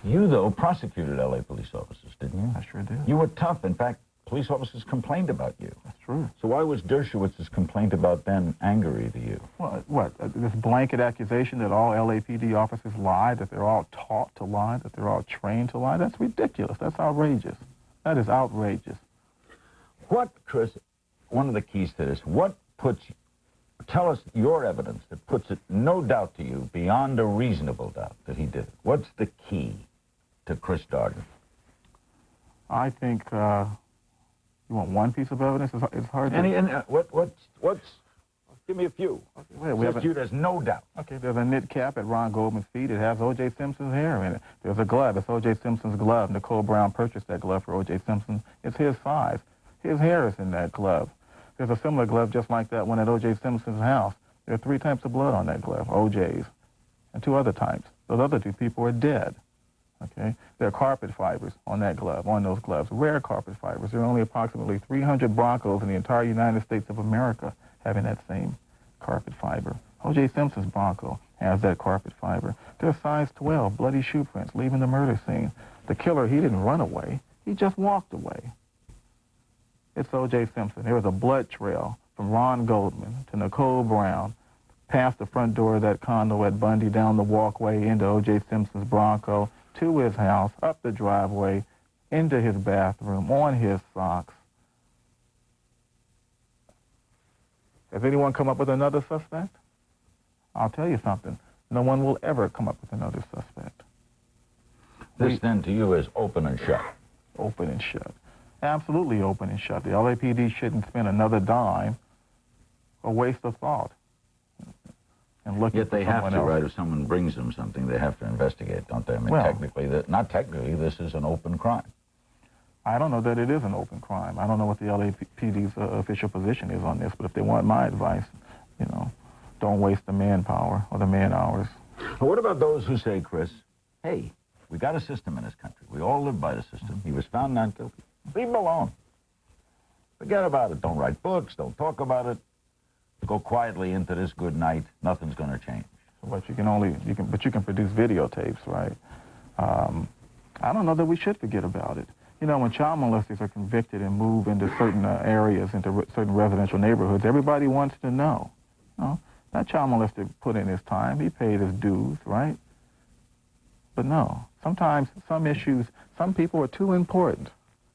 You, though, prosecuted L.A. police officers, didn't you? I sure did. You were tough. In fact, police officers complained about you. That's true. So why was Dershowitz's complaint about them angry to you? Well, what? This blanket accusation that all LAPD officers lie, that they're all taught to lie, that they're all trained to lie? That's ridiculous. That's outrageous. That is outrageous. What, Chris, one of the keys to this, what puts, tell us your evidence that puts it no doubt to you, beyond a reasonable doubt, that he did it. What's the key to Chris Darden? I think, you want one piece of evidence? It's hard to... What's, give me a few. Okay, well, there's no doubt. Okay, there's a knit cap at Ron Goldman's feet. It has O.J. Simpson's hair in it. There's a glove. It's O.J. Simpson's glove. Nicole Brown purchased that glove for O.J. Simpson. It's his size. His hair is in that glove. There's a similar glove just like that one at O.J. Simpson's house. There are 3 types of blood on that glove, O.J.'s, and 2 other types. Those other 2 people are dead. Okay? There are carpet fibers on that glove, on those gloves, rare carpet fibers. There are only approximately 300 Broncos in the entire United States of America having that same carpet fiber. O.J. Simpson's Bronco has that carpet fiber. There's size 12 bloody shoe prints leaving the murder scene. The killer, he didn't run away. He just walked away. It's O.J. Simpson. There was a blood trail from Ron Goldman to Nicole Brown, past the front door of that condo at Bundy, down the walkway into O.J. Simpson's Bronco, to his house, up the driveway, into his bathroom, on his socks. Has anyone come up with another suspect? I'll tell you something. No one will ever come up with another suspect. This, then, to you, is open and shut. Open and shut. Absolutely open and shut. The LAPD shouldn't spend another dime or waste a thought. And look Yet they have to, right? If someone brings them something, they have to investigate, don't they? I mean, technically, not technically, this is an open crime. I don't know that it is an open crime. I don't know what the LAPD's official position is on this, but if they want my advice, you know, don't waste the manpower or the man-hours. Well, what about those who say, Chris, hey, we got a system in this country. We all live by the system. He was found not guilty. Leave him alone. Forget about it. Don't write books. Don't talk about it. Go quietly into this good night. Nothing's going to change. But you can produce videotapes, right? I don't know that we should forget about it. You know, when child molesters are convicted and move into certain areas, into certain residential neighborhoods, everybody wants to know. You know, that child molester put in his time. He paid his dues, right? But no, sometimes some issues, some people are too important.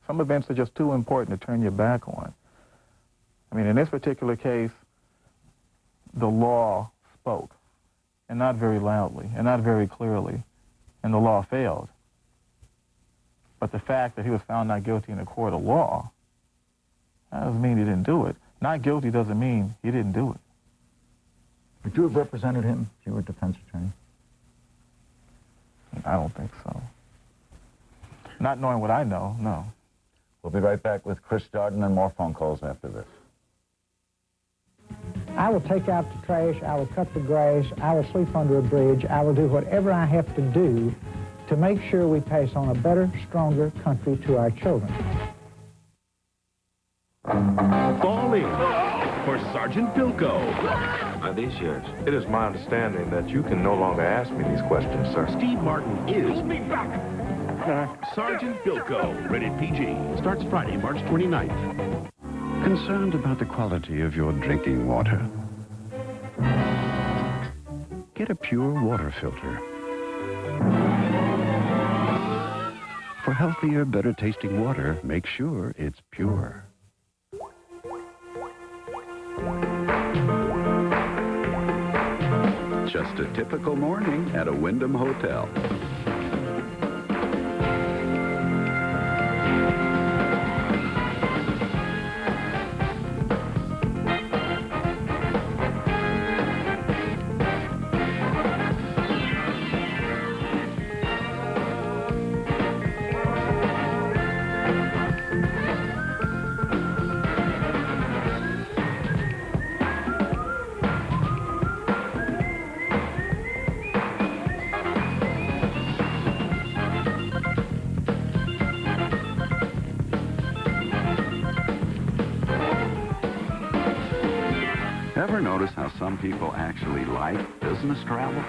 Some events are just too important to turn your back on. I mean, in this particular case, the law spoke, and not very loudly, and not very clearly, and the law failed. But the fact that he was found not guilty in a court of law, that doesn't mean he didn't do it. Not guilty doesn't mean he didn't do it. Would you have represented him if you were a defense attorney? I don't think so. Not knowing what I know, no. We'll be right back with Chris Darden and more phone calls after this. I will take out the trash, I will cut the grass, I will sleep under a bridge, I will do whatever I have to do to make sure we pass on a better, stronger country to our children. Fall in for Sergeant Bilko. Are these yours? It is my understanding that you can no longer ask me these questions, sir. Steve Martin is... Hold me back! Sergeant Bilko, rated PG. Starts Friday, March 29th. Concerned about the quality of your drinking water? Get a pure water filter. For healthier, better-tasting water, make sure it's pure. Just a typical morning at a Wyndham hotel. Ever notice how some people actually like business travel?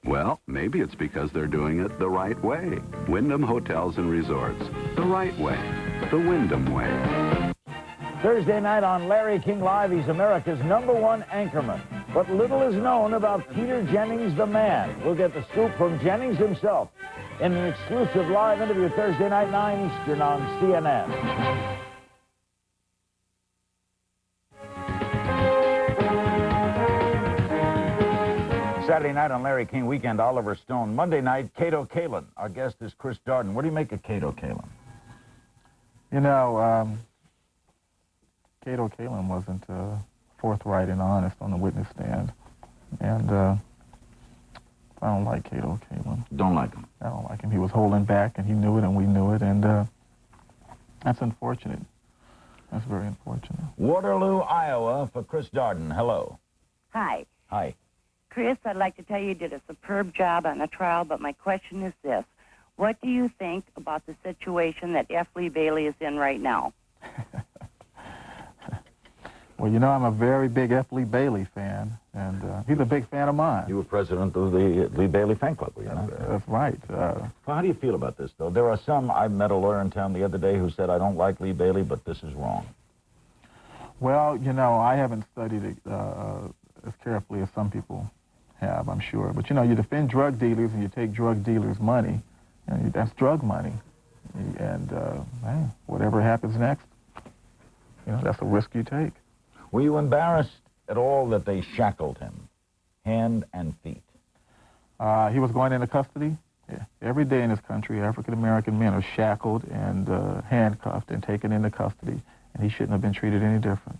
Well, maybe it's because they're doing it the right way. Wyndham Hotels and Resorts. The right way. The Wyndham way. Thursday night on Larry King Live, he's America's #1 anchorman. But little is known about Peter Jennings, the man. We'll get the scoop from Jennings himself in an exclusive live interview Thursday night, 9 Eastern on CNN. Saturday night on Larry King Weekend, Oliver Stone. Monday night, Cato Kalin. Our guest is Chris Darden. What do you make of Cato Kalin? You know, Cato Kalin wasn't forthright and honest on the witness stand. And I don't like Cato Kalin. Don't like him? I don't like him. He was holding back, and he knew it, and we knew it, and that's unfortunate. That's very unfortunate. Waterloo, Iowa, for Chris Darden. Hello. Hi. Hi. Chris, I'd like to tell you did a superb job on the trial, but my question is this. What do you think about the situation that F. Lee Bailey is in right now? Well, you know, I'm a very big F. Lee Bailey fan, and he's a big fan of mine. You were president of the Lee Bailey fan club, were you not? That's right. Well, how do you feel about this, though? There are some, I met a lawyer in town the other day who said, I don't like Lee Bailey, but this is wrong. Well, you know, I haven't studied it as carefully as some people have, I'm sure. But, you know, you defend drug dealers and you take drug dealers' money, and that's drug money. And, hey, whatever happens next, you know, that's a risk you take. Were you embarrassed at all that they shackled him, hand and feet? He was going into custody. Yeah. Every day in this country, African-American men are shackled and handcuffed and taken into custody, and he shouldn't have been treated any different.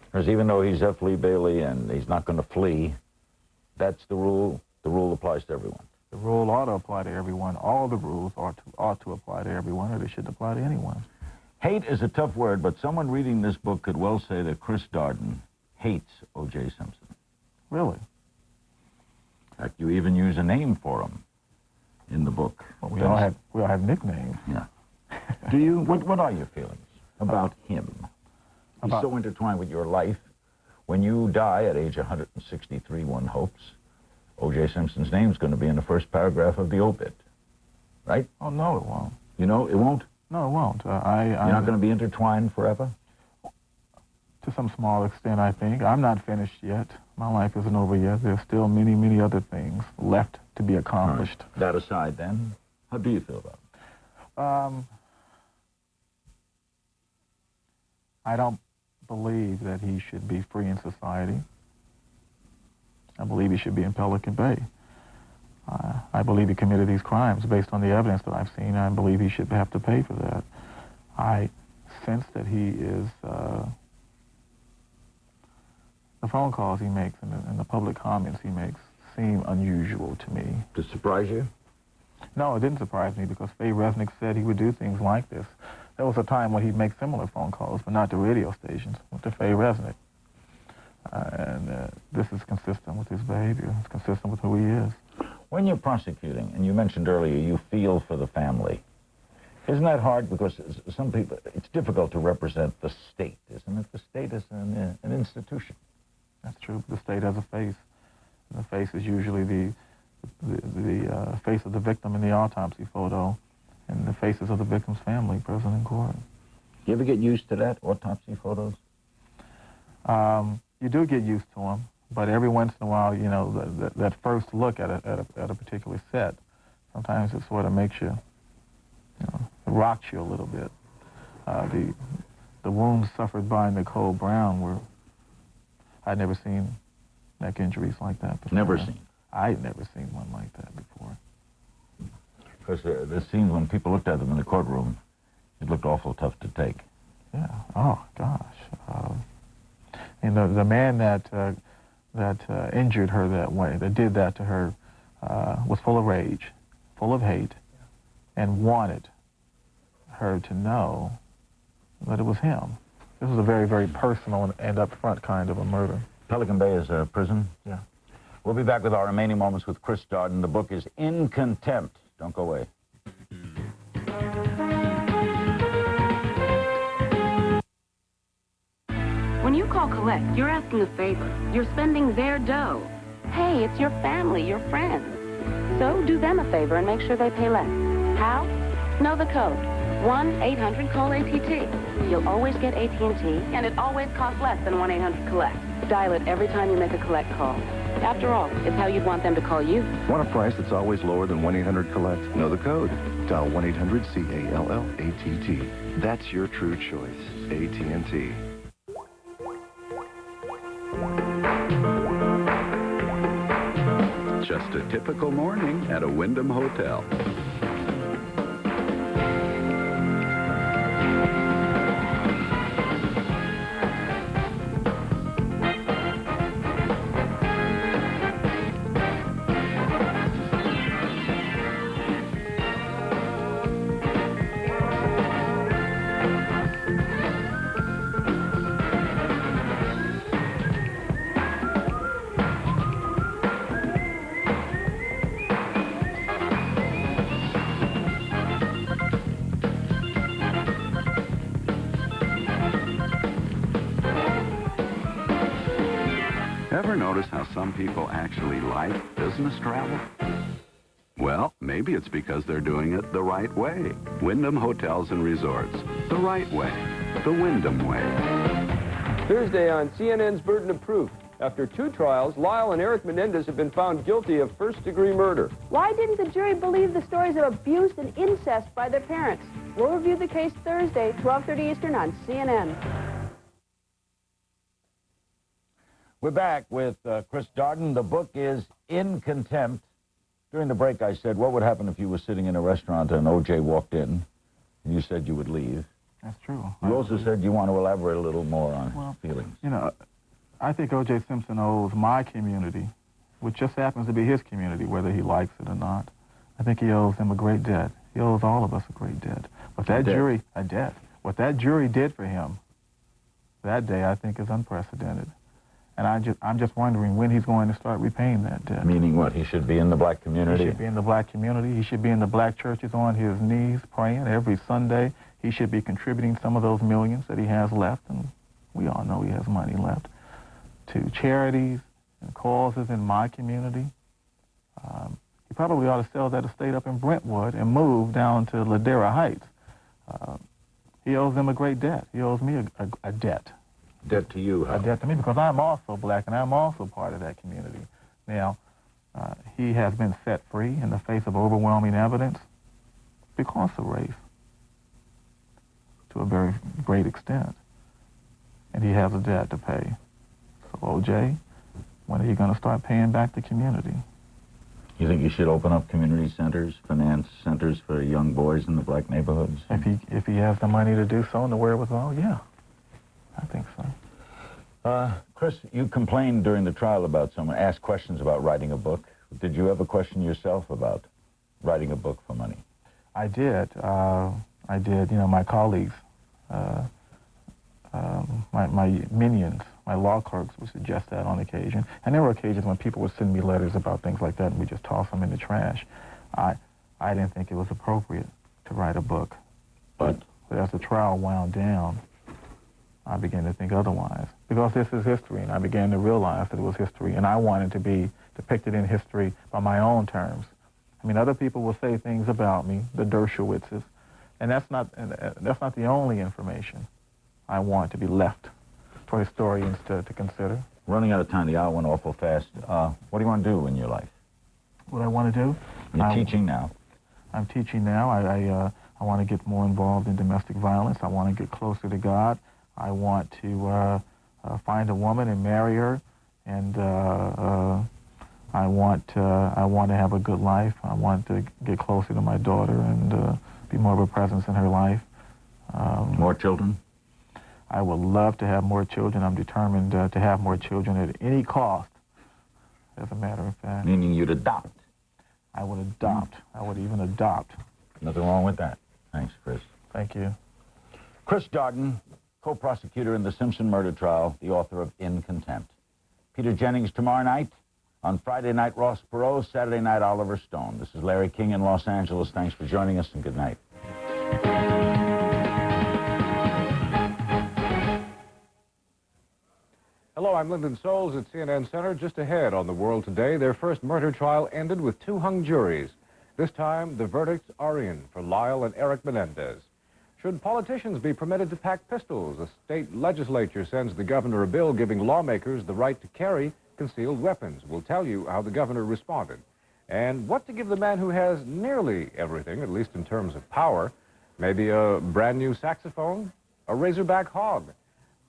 Because even though he's F. Lee Bailey and he's not going to flee, that's the rule. The rule applies to everyone. The rule ought to apply to everyone. All the rules ought to apply to everyone, or they shouldn't apply to anyone. Hate is a tough word, but someone reading this book could well say that Chris Darden hates O.J. Simpson. Really? In fact, you even use a name for him in the book. Well, we all have nicknames. Yeah. Do you? What are your feelings about him? He's so intertwined with your life. When you die at age 163, one hopes, O.J. Simpson's name's going to be in the first paragraph of the obit, right? Oh, no, it won't. You know, it won't? No, it won't. You're not going to be intertwined forever? To some small extent, I think. I'm not finished yet. My life isn't over yet. There's still many, many other things left to be accomplished. Right. That aside, then, how do you feel about it? I don't believe that he should be free in society. I believe he should be in Pelican Bay. I believe he committed these crimes based on the evidence that I've seen. I believe he should have to pay for that. I sense that he is, the phone calls he makes and the public comments he makes seem unusual to me. Does it surprise you? No, it didn't surprise me because Faye Resnick said he would do things like this. There was a time when he'd make similar phone calls, but not to radio stations, but to Faye Resnick. And this is consistent with his behavior. It's consistent with who he is. When you're prosecuting, and you mentioned earlier you feel for the family, isn't that hard? Because some people, it's difficult to represent the state, isn't it? The state is an institution. That's true. The state has a face. And the face is usually the face of the victim in the autopsy photo, and the faces of the victim's family present in court. You ever get used to that, autopsy photos? You do get used to them, but every once in a while, you know, that first look at a particular set, sometimes it sort of makes you, it rocks you a little bit. The wounds suffered by Nicole Brown were, I'd never seen neck injuries like that before. Never seen? I'd never seen one like that before. Because the scenes when people looked at them in the courtroom, it looked awful tough to take. Yeah. Oh gosh. And the man that injured her that way, that did that to her, was full of rage, full of hate, and wanted her to know that it was him. This was a very, very personal and upfront kind of a murder. Pelican Bay is a prison? Yeah. We'll be back with our remaining moments with Chris Darden. The book is In Contempt. Don't go away. When you you call collect, you're asking a favor. You're spending their dough. Hey, it's your family, your friends. So do them a favor and make sure they pay less. How? Know the code. 1-800-CALL-ATT. You'll always get AT&T, and it always costs less than 1-800-COLLECT. Dial it every time you make a collect call. After all, it's how you'd want them to call you. Want a price that's always lower than 1-800-COLLECT? Know the code. Dial 1-800-CALL-ATT. That's your true choice. AT&T. Just a typical morning at a Wyndham hotel. Ever notice how some people actually like business travel? Well, maybe it's because they're doing it the right way. Wyndham Hotels and Resorts. The right way. The Wyndham way. Thursday on CNN's Burden of Proof. After 2 trials, Lyle and Eric Menendez have been found guilty of first-degree murder. Why didn't the jury believe the stories of abuse and incest by their parents? We'll review the case Thursday, 12:30 Eastern on CNN. We're back with Chris Darden. The book is In Contempt. During the break, I said, what would happen if you were sitting in a restaurant and O.J. walked in, and you said you would leave? That's true. You also said you want to elaborate a little more on feelings. You know, I think O.J. Simpson owes my community, which just happens to be his community, whether he likes it or not. I think he owes them a great debt. He owes all of us a great debt. But that jury, a debt. What that jury did for him that day, I think, is unprecedented. And I'm just wondering when he's going to start repaying that debt. Meaning what? He should be in the black community? He should be in the black community. He should be in the black churches on his knees praying every Sunday. He should be contributing some of those millions that he has left, and we all know he has money left, to charities and causes in my community. He probably ought to sell that estate up in Brentwood and move down to Ladera Heights. He owes them a great debt. He owes me a debt. Debt to you, huh? A debt to me, because I'm also black and I'm also part of that community. Now, he has been set free in the face of overwhelming evidence because of race, to a very great extent. And he has a debt to pay. So, O.J., when are you going to start paying back the community? You think you should open up community centers, finance centers for young boys in the black neighborhoods? If he has the money to do so and the wherewithal, yeah. I think so. Chris, you complained during the trial about someone, asked questions about writing a book. Did you ever question yourself about writing a book for money? I did. You know, my colleagues, my minions, my law clerks would suggest that on occasion. And there were occasions when people would send me letters about things like that and we just toss them in the trash. I didn't think it was appropriate to write a book. But as the trial wound down, I began to think otherwise, because this is history, and I began to realize that it was history, and I wanted to be depicted in history by my own terms. I mean, other people will say things about me, the Dershowitzes, and that's not the only information I want to be left for historians to consider. Running out of time, the hour went awful fast. What do you want to do in your life? What I want to do? You're teaching now. I'm teaching now. I want to get more involved in domestic violence. I want to get closer to God. I want to find a woman and marry her, and I want to have a good life. I want to get closer to my daughter and be more of a presence in her life. More children? I would love to have more children. I'm determined to have more children at any cost, as a matter of fact. Meaning you'd adopt? I would adopt. I would even adopt. Nothing wrong with that. Thanks, Chris. Thank you. Chris Darden, co-prosecutor in the Simpson murder trial, the author of In Contempt. Peter Jennings tomorrow night. On Friday night, Ross Perot. Saturday night, Oliver Stone. This is Larry King in Los Angeles. Thanks for joining us, and good night. Hello, I'm Lyndon Souls at CNN Center. Just ahead on The World Today, their first murder trial ended with 2 hung juries. This time, the verdicts are in for Lyle and Eric Menendez. Should politicians be permitted to pack pistols? A state legislature sends the governor a bill giving lawmakers the right to carry concealed weapons. We'll tell you how the governor responded. And what to give the man who has nearly everything, at least in terms of power. Maybe a brand new saxophone, a razorback hog,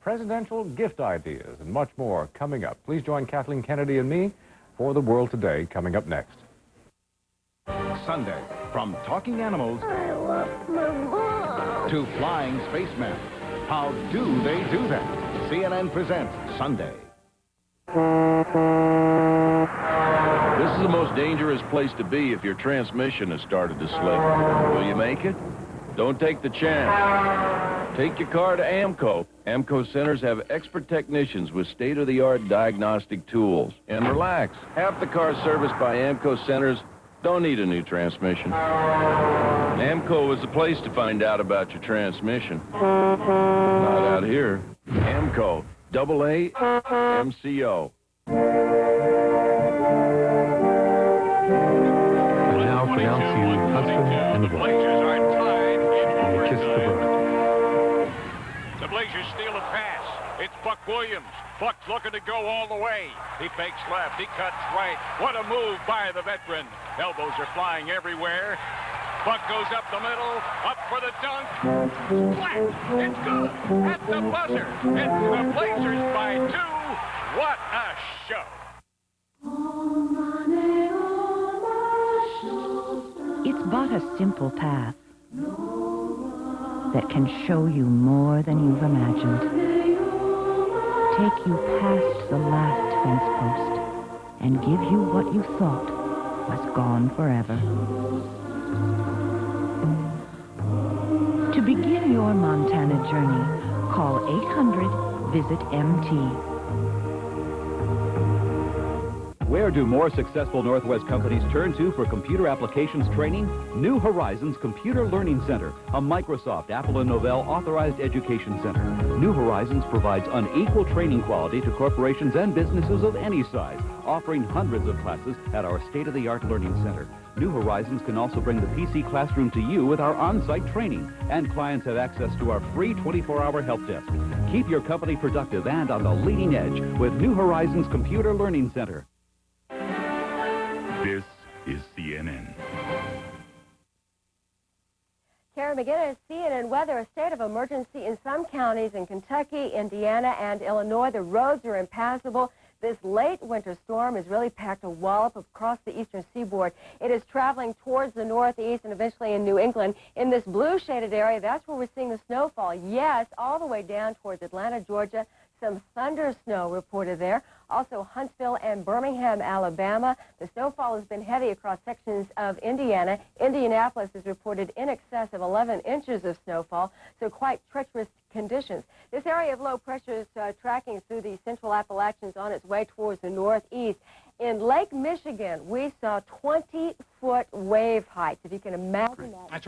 presidential gift ideas, and much more coming up. Please join Kathleen Kennedy and me for The World Today, coming up next. Sunday, from talking animals I love my mom. to flying spacemen. How do they do that? CNN presents Sunday. This is the most dangerous place to be if your transmission has started to slip. Will you make it? Don't take the chance. Take your car to AMCO. AMCO centers have expert technicians with state-of-the-art diagnostic tools. And relax. Half the cars serviced by AMCO centers don't need a new transmission. AMCO is the place to find out about your transmission. Not out here. AMCO. AA MCO. I now pronounce you husband and the wife. And you kiss the bride. The Blazers steal a pass. It's Buck Williams. Buck's looking to go all the way. He fakes left. He cuts right. What a move by the veteran. Elbows are flying everywhere. Buck goes up the middle. Up for the dunk. Flat. It's good. At the buzzer. It's the Blazers by 2. What a show. It's but a simple path that can show you more than you've imagined. Take you past the last fence post and give you what you thought was gone forever. To begin your Montana journey, call 800-VISIT-MT. Where do more successful Northwest companies turn to for computer applications training? New Horizons Computer Learning Center, a Microsoft, Apple, and Novell authorized education center. New Horizons provides unequal training quality to corporations and businesses of any size, offering hundreds of classes at our state-of-the-art learning center. New Horizons can also bring the PC classroom to you with our on-site training, and clients have access to our free 24-hour help desk. Keep your company productive and on the leading edge with New Horizons Computer Learning Center. This is CNN. Karen McGinnis, CNN weather, a state of emergency in some counties in Kentucky, Indiana, and Illinois. The roads are impassable. This late winter storm has really packed a wallop across the eastern seaboard. It is traveling towards the northeast and eventually in New England. In this blue shaded area, that's where we're seeing the snowfall. Yes, all the way down towards Atlanta, Georgia. Some thunder snow reported there. Also Huntsville and Birmingham, Alabama. The snowfall has been heavy across sections of Indiana. Indianapolis has reported in excess of 11 inches of snowfall, so quite treacherous conditions. This area of low pressure is tracking through the central Appalachians on its way towards the northeast. In Lake Michigan, we saw 20-foot wave heights, if you can imagine that.